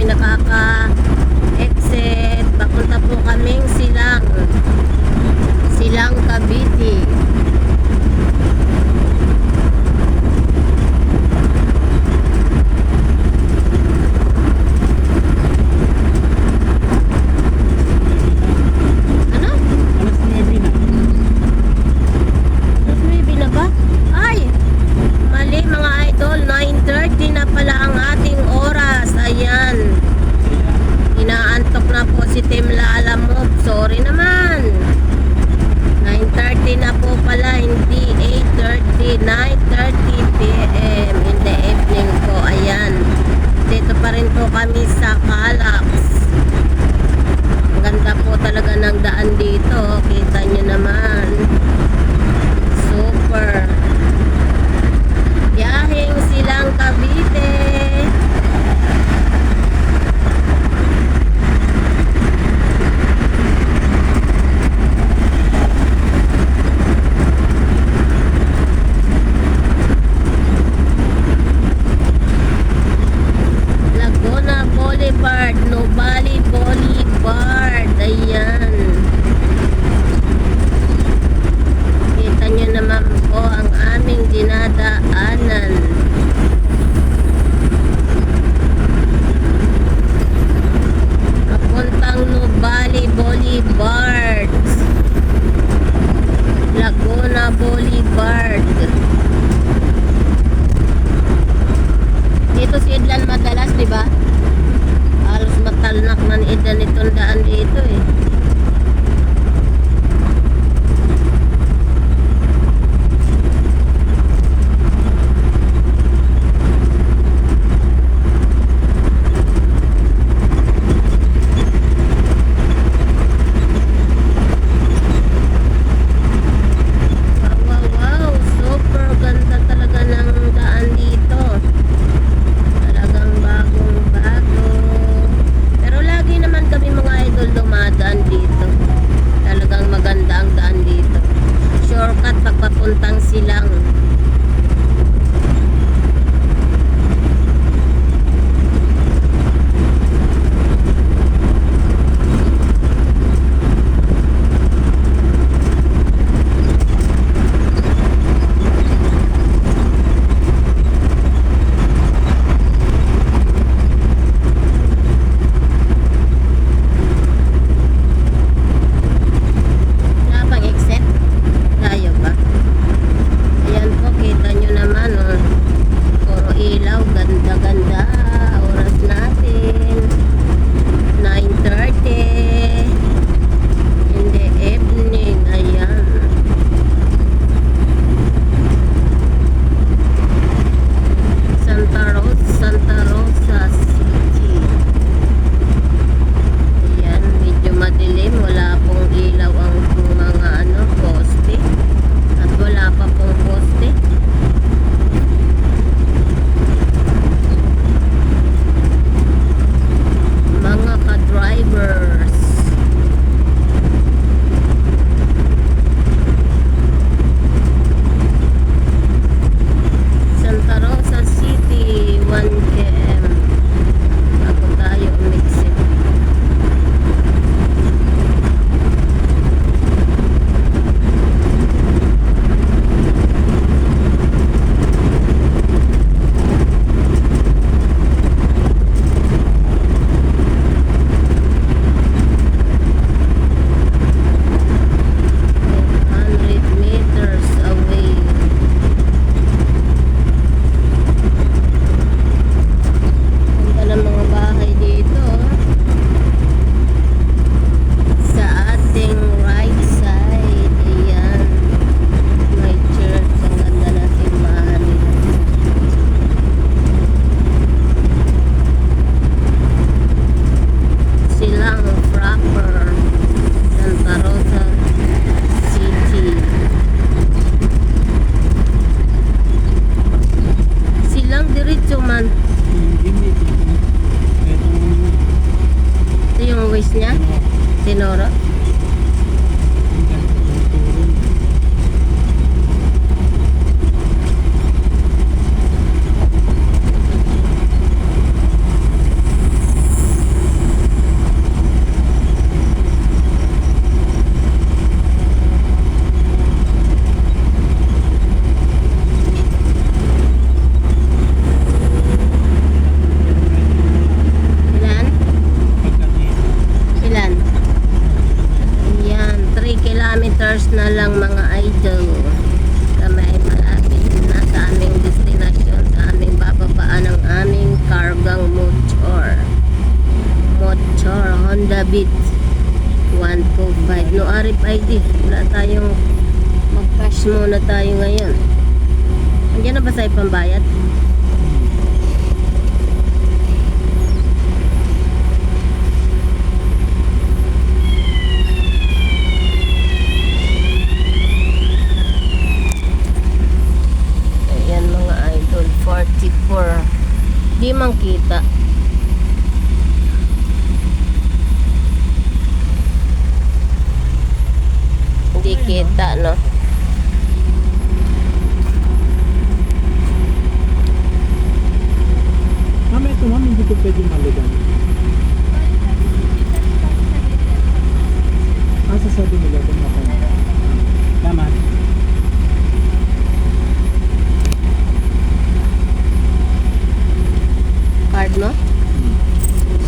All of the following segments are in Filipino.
kami nakaka-exit. Papunta po kaming Silang Cavite. Si Team Lalamove, sorry naman. 9:30 na po pala, hindi 8:30, 9:30 PM in the evening po. Ayan, dito pa rin po kami sa Calax. Ang ganda po talaga ng daan dito, kita nyo naman, super. Biyaheng Silang Cavite. Nubali Boulevard. Ayan, kita nyo naman po ang aming dinadaanan. Papuntang Nubali Boulevard, Laguna Boulevard. Dito si Edlan madalas, diba? Halos matalnak na ni Edlan itong daan dito eh. Wow, super ganda talaga ng daan dito. Talagang bagong-bago. Lagi naman kami mga idol dumadaan dito. Talagang maganda ang daan dito. Shortcut pagpapuntang Silang. Ganda-ganda. Oras natin 9:30 in the evening. Ayan, Santa Rosa City. Ayan, medyo madilim, wala pong ilaw ang mga poste, at wala pa pong poste. Mga ka-drivers, Santa Rosa City, 1 km bago tayo umexit. niya? Tinoro? gigabit 125. No RFID. Wala tayong mag-cash muna tayo ngayon. Andiyan na ba sa pambayad? Ayan mga idol, 44. Di man kita. Hindi kita, no? Ma'am, ito ma'am, hindi ko pwede maligan. Sa 7-Eleven ako. Tama. Card mo?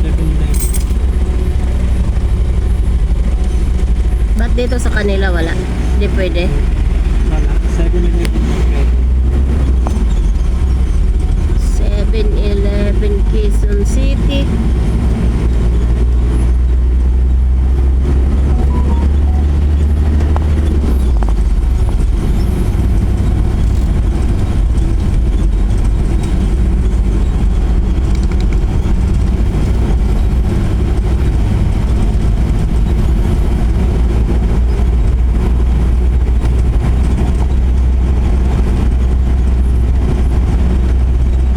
7-Eleven. Ba't dito sa kanila wala? Hindi pwede. Wala. 7-Eleven. Okay. 7-Eleven Quezon City.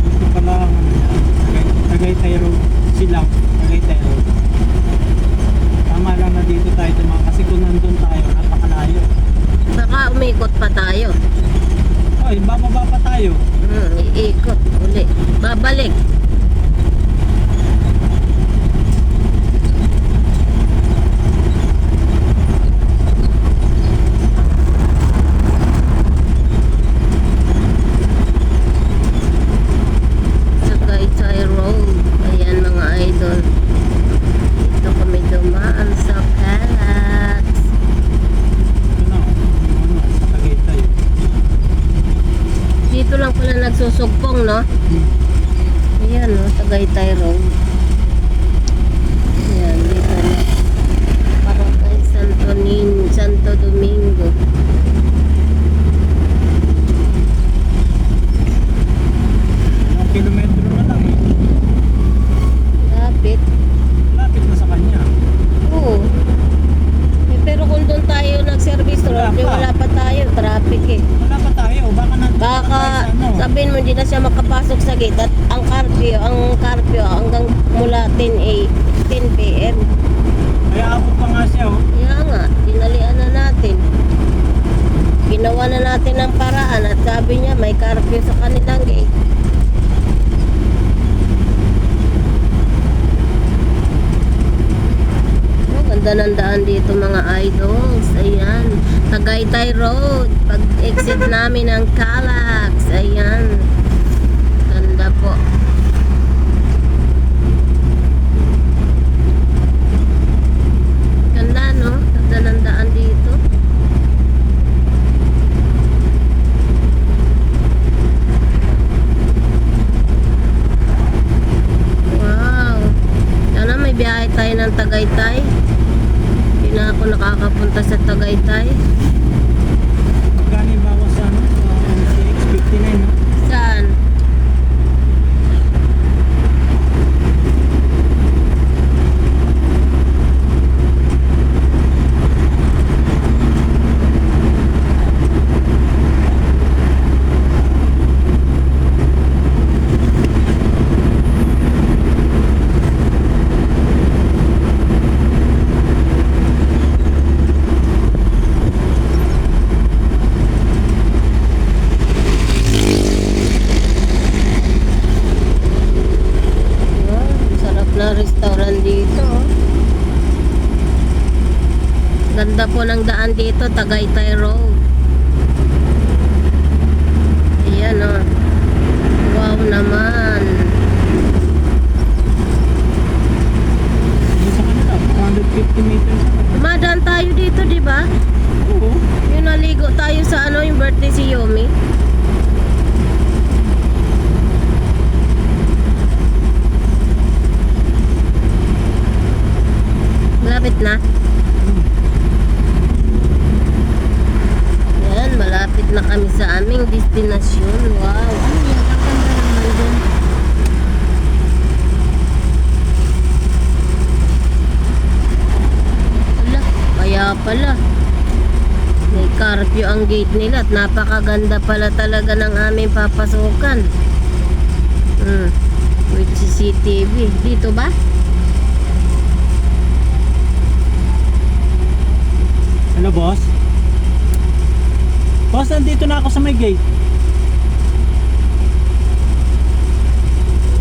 Gusto pala ang ano yan, Tagaytay Road. Silang Tagaytay Road. Tama lang na dito tayo dumaan kasi kung nandun tayo, napakalayo. Baka umikot pa tayo. Oy, bababa pa tayo. Iikot uli. Babalik. Tagaytay Road. Ayan mga idol. Dito kami dumaan sa Calax. Ano, sa Tagaytay. Dito lang pala nagsusugpong, no? Ayan, no? Tagaytay Road. Ayan, dito na. Parang kay Santo Domingo. Ilang kilometro na lang eh. Lapit. Lapit na sa kanya. Oo. Eh, pero kung doon tayo nag-service road, Wala pa. wala pa tayo. Traffic eh. Wala pa tayo. Baka nandun pa Baka tayo sa ano. sabihin mo hindi na siya makapasok sa gate at ang curfew hanggang mula 10 p.m. Kaya abot pa nga siya oh. Kaya nga, dinalian na natin. Ginawa na natin ang paraan at sabi niya may curfew sa kanilang gate. Oh, ganda ng daan dito mga idols. Ayan, Tagaytay Road. Pag exit namin ng Calax. Ayan. Ganda po. Ganda, no? Ganda ng daan dito. Wow. Sana may biyahe tayo ng Tagaytay. Hindi na ako nakakapunta sa Tagaytay. Magkano yung bawas sa ano? Sa MCX 59 no? Saan? Wow, sarap na restaurant dito. Oh. Ganda po ng daan dito, Tagaytay Road. Ayan oh. Wow naman. Yung sa kanila, 150 meters ako. Dumadaan tayo dito, di ba? Oo. Yung naligo tayo sa ano, yung birthday si Yomi. na. Yan, malapit na kami sa aming destinasyon. Wow, ano yan? Ang ganda naman dun. Wala, kaya pala. May curfew ang gate nila at napakaganda pala talaga ng aming papasukan. With CCTV. Dito ba? Hello, boss? Boss, nandito na ako sa may gate.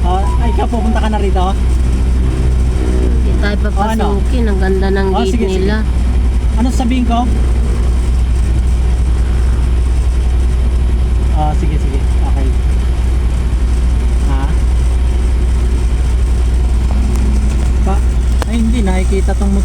Ay, ikaw pupunta ka na rito? Hindi tayo papasukin. Ang ganda ng gate sige, sige. nila. Ano sabihin ko? Sige, sige. Okay. Ay, hindi. Nakikita tong